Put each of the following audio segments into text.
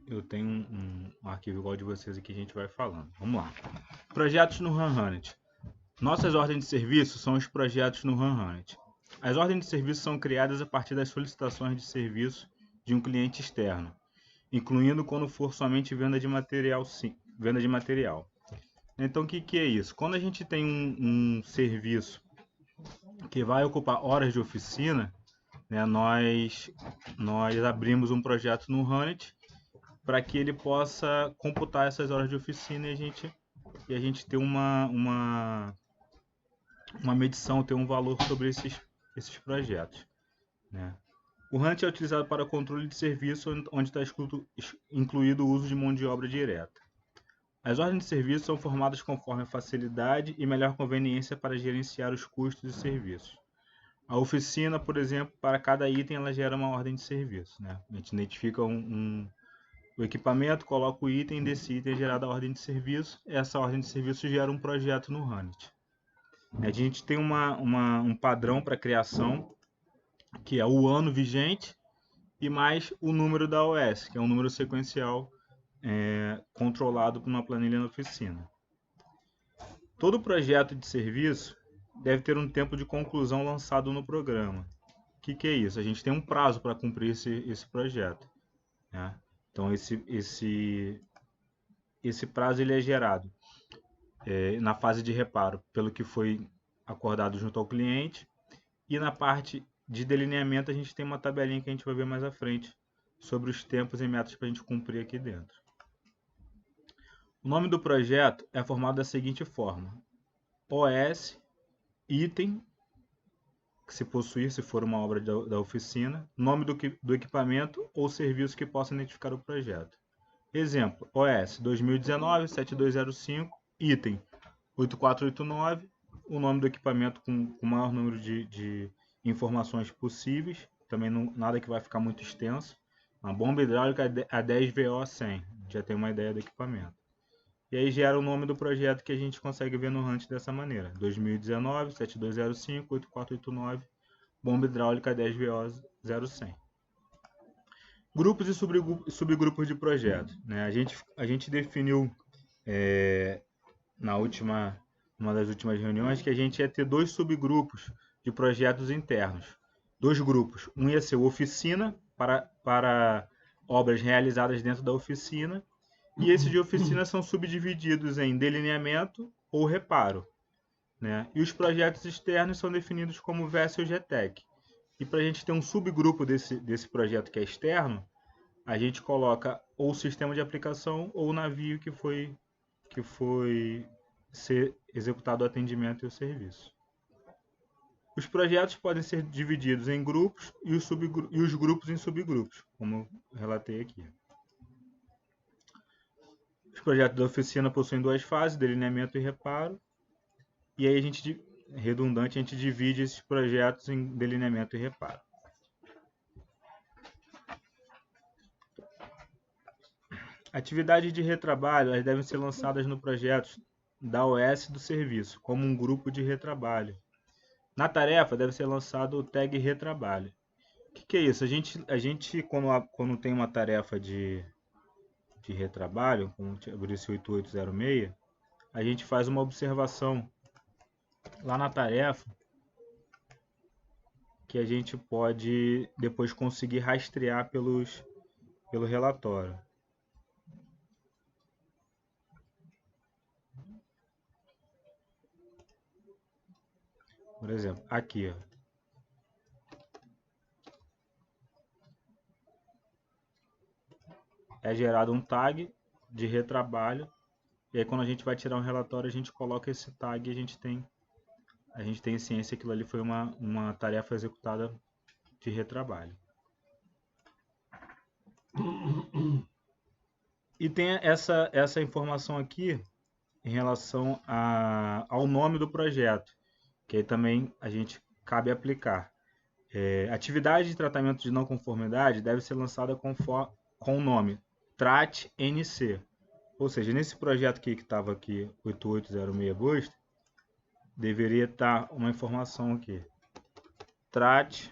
eu tenho um arquivo igual de vocês aqui, a gente vai falando. Vamos lá. Projetos no Runhunt. Nossas ordens de serviço são os projetos no Runhunt. As ordens de serviço são criadas a partir das solicitações de serviço de um cliente externo, incluindo quando for somente venda de material. Venda de material. Então, o que é isso? Quando a gente tem um serviço que vai ocupar horas de oficina, né, nós abrimos um projeto no Runit para que ele possa computar essas horas de oficina e a gente ter uma medição, ter um valor sobre esses projetos. Né? O Runit é utilizado para controle de serviço, onde está incluído o uso de mão de obra direta. As ordens de serviço são formadas conforme a facilidade e melhor conveniência para gerenciar os custos de serviços. A oficina, por exemplo, para cada item ela gera uma ordem de serviço. Né? A gente identifica o equipamento, coloca o item, desse item é gerada a ordem de serviço. Essa ordem de serviço gera um projeto no Runit. A gente tem um padrão para criação, que é o ano vigente e mais o número da OS, que é um número sequencial controlado por uma planilha na oficina. Todo projeto de serviço deve ter um tempo de conclusão lançado no programa. O que é isso? A gente tem um prazo para cumprir esse projeto. Né? Então, esse prazo ele é gerado na fase de reparo, pelo que foi acordado junto ao cliente, e na parte de delineamento a gente tem uma tabelinha que a gente vai ver mais à frente sobre os tempos e metas para a gente cumprir aqui dentro. O nome do projeto é formado da seguinte forma: OS, item, que se possuir, se for uma obra da oficina, nome do equipamento ou serviço que possa identificar o projeto. Exemplo, OS 2019-7205, item 8489, o nome do equipamento com o maior número de informações possíveis, também nada que vai ficar muito extenso. Uma bomba hidráulica A10VO100, já tem uma ideia do equipamento. E aí gera o nome do projeto que a gente consegue ver no Hunt dessa maneira. 2019-7205-8489, bomba hidráulica 10VO0100. Grupos e subgrupos de projetos. Né? A gente definiu numa das últimas reuniões que a gente ia ter 2 subgrupos de projetos internos. 2 grupos. Um ia ser oficina, para obras realizadas dentro da oficina, e esses de oficina são subdivididos em delineamento ou reparo. Né? E os projetos externos são definidos como VES ou GTEC. E para a gente ter um subgrupo desse projeto que é externo, a gente coloca ou o sistema de aplicação ou o navio que foi ser executado o atendimento e o serviço. Os projetos podem ser divididos em grupos e os grupos em subgrupos, como eu relatei aqui. Os projetos da oficina possuem 2 fases, delineamento e reparo. E aí a gente divide esses projetos em delineamento e reparo. Atividades de retrabalho elas devem ser lançadas no projeto da OS do serviço, como um grupo de retrabalho. Na tarefa deve ser lançado o tag retrabalho. O que é isso? A gente quando tem uma tarefa de retrabalho, como abrir esse 8806, a gente faz uma observação lá na tarefa que a gente pode depois conseguir rastrear pelo relatório. Por exemplo, aqui, ó. É gerado um tag de retrabalho, e aí quando a gente vai tirar um relatório, a gente coloca esse tag e a gente tem ciência que aquilo ali foi uma tarefa executada de retrabalho. E tem essa informação aqui em relação ao nome do projeto, que aí também a gente cabe aplicar. Atividade de tratamento de não conformidade deve ser lançada com o nome TRAT-NC. Ou seja, nesse projeto aqui que estava aqui, 8806 Boost, deveria estar uma informação aqui. TRAT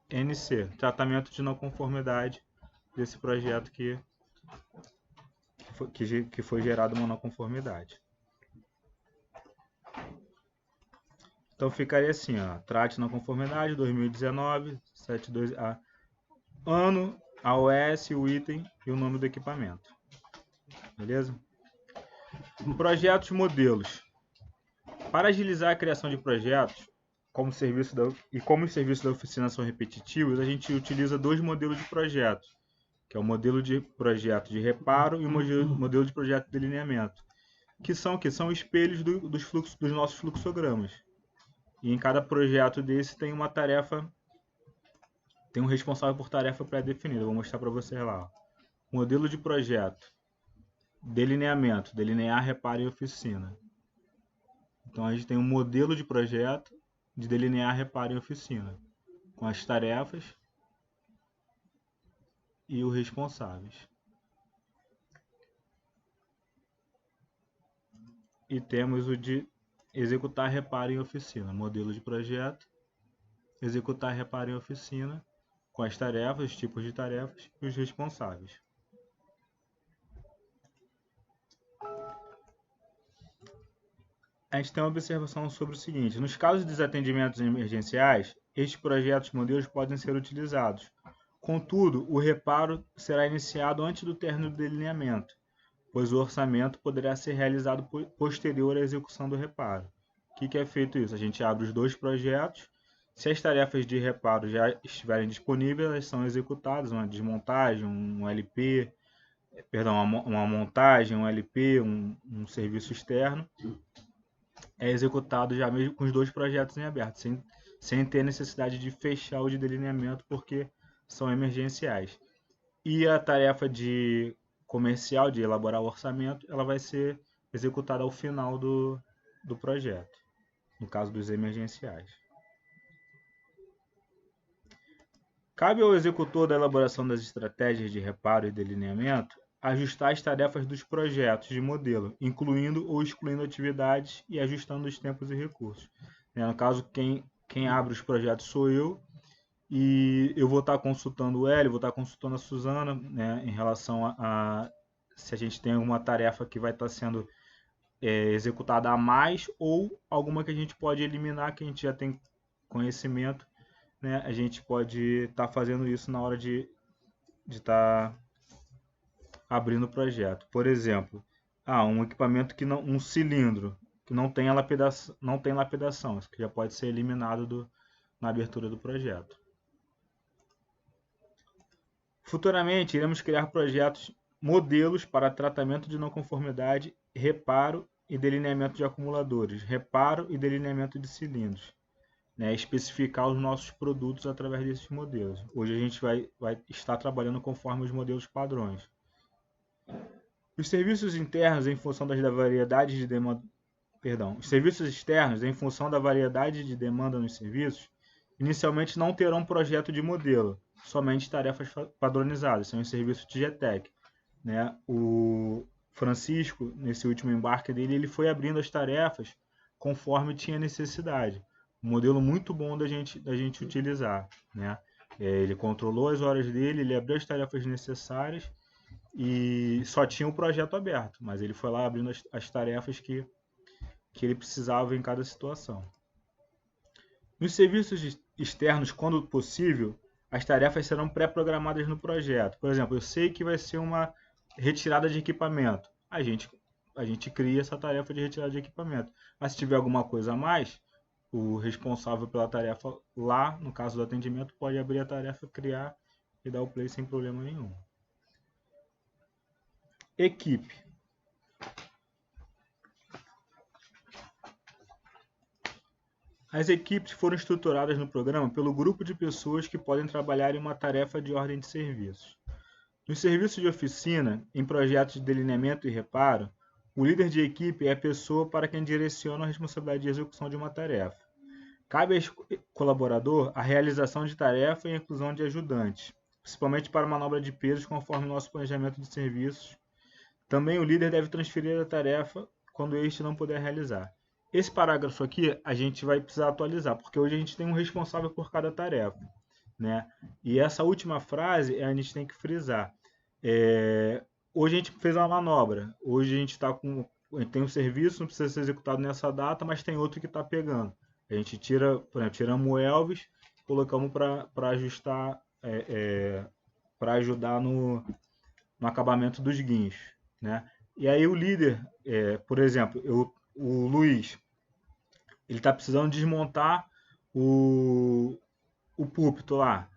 NC, tratamento de não conformidade desse projeto que foi gerado uma não conformidade. Então ficaria assim, ó, trate não conformidade 2019, 72A, ano, a OS, o item e o nome do equipamento. Beleza? Projetos modelos. Para agilizar a criação de projetos, como os serviços da oficina são repetitivos, a gente utiliza dois modelos de projeto, que é o modelo de projeto de reparo e o modelo de projeto de delineamento, que são espelhos dos nossos fluxogramas. E em cada projeto desse tem uma tarefa, tem um responsável por tarefa pré-definida. Vou mostrar para vocês lá. Modelo de projeto, delineamento, delinear, reparo e oficina. Então a gente tem um modelo de projeto de delinear, reparo e oficina, com as tarefas e os responsáveis. E temos o de executar, reparo em oficina, modelo de projeto, executar, reparo em oficina, com as tarefas, os tipos de tarefas e os responsáveis. A gente tem uma observação sobre o seguinte: nos casos de desatendimentos emergenciais, estes projetos modelos podem ser utilizados. Contudo, o reparo será iniciado antes do término do delineamento, pois o orçamento poderá ser realizado posterior à execução do reparo. O que é feito isso? A gente abre os dois projetos. Se as tarefas de reparo já estiverem disponíveis, elas são executadas, uma desmontagem, uma montagem, um LP, um serviço externo, é executado já mesmo com os dois projetos em aberto, sem ter necessidade de fechar o de delineamento, porque são emergenciais. E a tarefa de comercial, de elaborar o orçamento, ela vai ser executada ao final do projeto, no caso dos emergenciais. Cabe ao executor da elaboração das estratégias de reparo e delineamento ajustar as tarefas dos projetos de modelo, incluindo ou excluindo atividades e ajustando os tempos e recursos. No caso, quem abre os projetos sou eu, e eu vou estar consultando o Hélio, vou estar consultando a Suzana, né, em relação a se a gente tem alguma tarefa que vai estar sendo executada a mais, ou alguma que a gente pode eliminar, que a gente já tem conhecimento, né? A gente pode estar fazendo isso na hora de estar abrindo o projeto. Por exemplo, um equipamento um cilindro que não tem lapidação, isso que já pode ser eliminado na abertura do projeto. Futuramente, iremos criar projetos modelos para tratamento de não conformidade, reparo e delineamento de acumuladores, reparo e delineamento de cilindros, né? Especificar os nossos produtos através desses modelos. Hoje a gente vai estar trabalhando conforme os modelos padrões. Os serviços internos, em função das variedades de demanda, os serviços externos, em função da variedade de demanda nos serviços, inicialmente não terão projeto de modelo, somente tarefas padronizadas, são os serviços de GTEC, né? O Francisco, nesse último embarque dele, ele foi abrindo as tarefas conforme tinha necessidade. Um modelo muito bom da gente utilizar, né? Ele controlou as horas dele, ele abriu as tarefas necessárias e só tinha o projeto aberto, mas ele foi lá abrindo as tarefas que ele precisava em cada situação. Nos serviços externos, quando possível, as tarefas serão pré-programadas no projeto. Por exemplo, eu sei que vai ser uma retirada de equipamento. A gente cria essa tarefa de retirada de equipamento. Mas se tiver alguma coisa a mais, o responsável pela tarefa lá, no caso do atendimento, pode abrir a tarefa, criar e dar o play sem problema nenhum. Equipe. As equipes foram estruturadas no programa pelo grupo de pessoas que podem trabalhar em uma tarefa de ordem de serviços. Nos serviços de oficina, em projetos de delineamento e reparo, o líder de equipe é a pessoa para quem direciona a responsabilidade de execução de uma tarefa. Cabe ao colaborador a realização de tarefa e a inclusão de ajudantes, principalmente para manobra de pesos conforme o nosso planejamento de serviços. Também o líder deve transferir a tarefa quando este não puder realizar. Esse parágrafo aqui a gente vai precisar atualizar, porque hoje a gente tem um responsável por cada tarefa. né? E essa última frase a gente tem que frisar. Hoje a gente fez uma manobra. Hoje a gente tem um serviço, não precisa ser executado nessa data, mas tem outro que está pegando. A gente tira, por exemplo, tiramos o Elvis, colocamos para ajustar, para ajudar no acabamento dos guinchos, né? E aí o líder, por exemplo, o Luiz, ele está precisando desmontar o púlpito lá.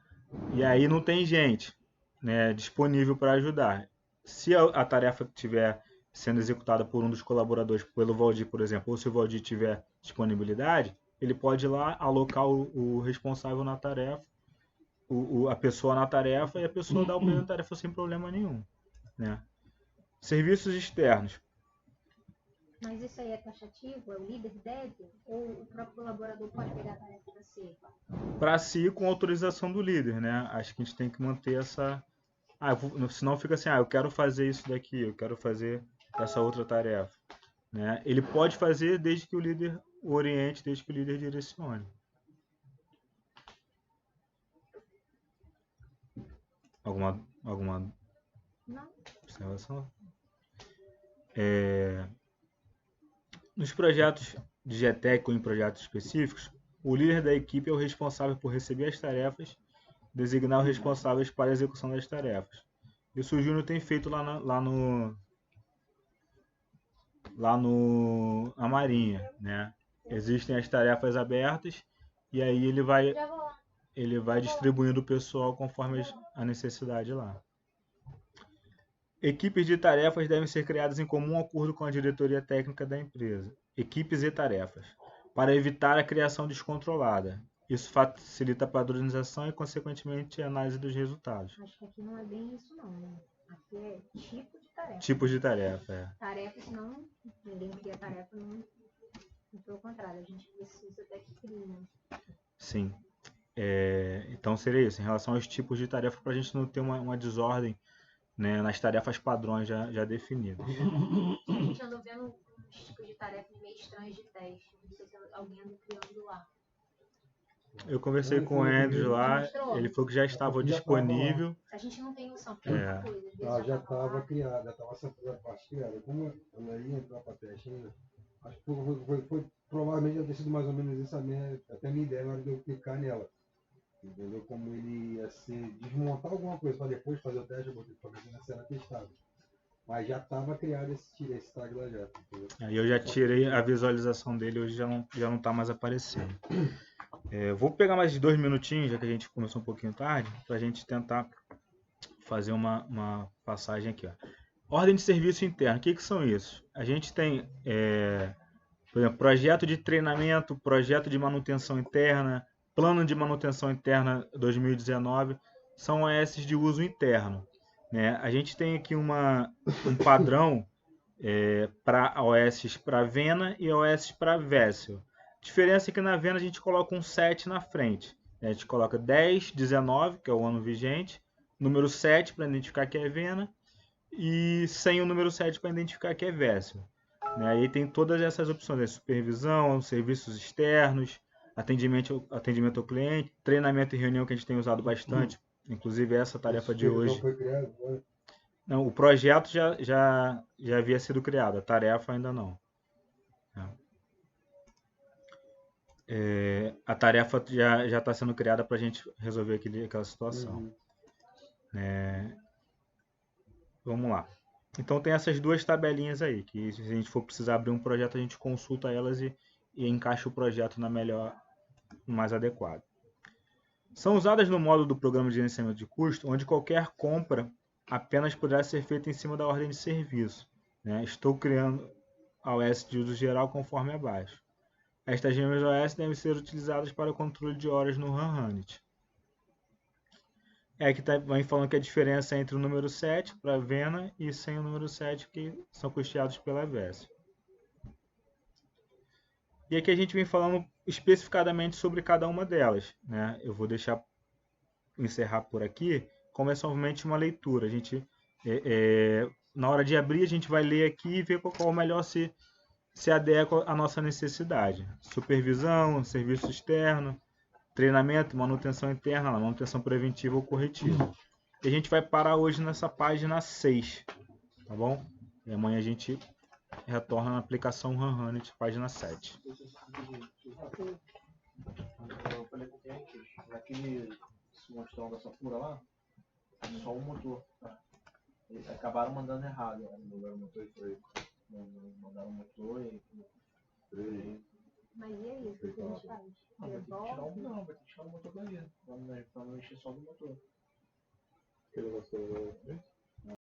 E aí não tem gente, né, disponível para ajudar. Se a tarefa estiver sendo executada por um dos colaboradores, pelo Valdir, por exemplo, ou se o Valdir tiver disponibilidade, ele pode ir lá alocar o responsável na tarefa, a pessoa na tarefa, e a pessoa dá o play na tarefa sem problema nenhum, né? Serviços externos. Mas isso aí é taxativo? É o líder deve? Ou o próprio colaborador pode pegar a tarefa para si? Para si, com autorização do líder, né? Acho que a gente tem que manter essa... senão fica assim, eu quero fazer isso daqui, eu quero fazer essa outra tarefa, né? Ele pode fazer desde que o líder oriente, desde que o líder direcione. Alguma Não. observação? Nos projetos de GTEC ou em projetos específicos, o líder da equipe é o responsável por receber as tarefas, designar os responsáveis para a execução das tarefas. Isso o Júnior tem feito lá na Marinha, né? Existem as tarefas abertas e aí ele vai distribuindo o pessoal conforme a necessidade lá. Equipes de tarefas devem ser criadas em comum acordo com a diretoria técnica da empresa. Equipes e tarefas, para evitar a criação descontrolada. Isso facilita a padronização e, consequentemente, a análise dos resultados. Acho que aqui não é bem isso, não, né? Aqui é tipo de tarefa. Tipos de tarefa, Tarefa, senão ninguém cria tarefa, não. Pelo contrário, a gente precisa até que crie. Sim. Então seria isso, em relação aos tipos de tarefa, para a gente não ter uma desordem, né, nas tarefas padrões já definidas. A gente andou vendo uns tipos de tarefas meio estranhos de teste. Não sei se alguém andou criando lá. Eu conversei com o Andrew lá, ele falou que já estava disponível. A gente não tem noção, porque é muita coisa. Já estava criada, já estava essa parte criada. Como ela ia entrar para teste ainda, acho que foi provavelmente deve ter sido mais ou menos isso até a minha ideia na hora de eu clicar nela. Entendeu? Como ele ia desmontar alguma coisa para depois fazer o teste, eu botei para ver se era testado. Mas já estava criado esse tag lá já. Entendeu? Aí eu já tirei a visualização dele, hoje já não está mais aparecendo. Vou pegar mais 2 minutinhos, já que a gente começou um pouquinho tarde, para a gente tentar fazer uma passagem aqui. Ó. Ordem de serviço interno, o que são isso? A gente tem, por exemplo, projeto de treinamento, projeto de manutenção interna, plano de manutenção interna 2019, são OS de uso interno. Né? A gente tem aqui um padrão para OS para Vena e OS para Vessel. A diferença é que na Vena a gente coloca um 7 na frente. A gente coloca 10, 19, que é o ano vigente, número 7 para identificar que é Vena, e sem o número 7 para identificar que é Vessel. Né? Aí tem todas essas opções, supervisão, serviços externos, atendimento ao cliente, treinamento e reunião que a gente tem usado bastante, inclusive essa tarefa de hoje. Foi criado, né? Não, o projeto já havia sido criado, a tarefa ainda não. A tarefa já está sendo criada para a gente resolver aquela situação. Vamos lá. Então tem essas duas tabelinhas aí, que se a gente for precisar abrir um projeto, a gente consulta elas e encaixa o projeto no mais adequado. São usadas no módulo do programa de gerenciamento de custo, onde qualquer compra apenas poderá ser feita em cima da ordem de serviço. Né? Estou criando a OS de uso geral conforme abaixo. Estas mesmas OS devem ser utilizadas para o controle de horas no Runhunit. Aqui vem falando que a diferença é entre o número 7 para a Vena e sem o número 7, que são custeados pela Vessel. E aqui a gente vem falando especificadamente sobre cada uma delas. Né? Eu vou encerrar por aqui, como é somente uma leitura. A gente, na hora de abrir, a gente vai ler aqui e ver qual melhor se adequa à nossa necessidade. Supervisão, serviço externo, treinamento, manutenção interna, manutenção preventiva ou corretiva. E a gente vai parar hoje nessa página 6, tá bom? E amanhã a gente retorna na aplicação Runhunt, página 7. Eu falei com o cliente, naquele mostrão da Sapura lá, só o motor, tá? Eles acabaram mandando errado, né? Mandaram o motor e foi. Mandaram o motor e freio. Mas e aí, o que a gente faz? Vai ter que tirar Devolve? não, vai ter que tirar o motor daí. Vamos mexer só do motor. Que negócio é?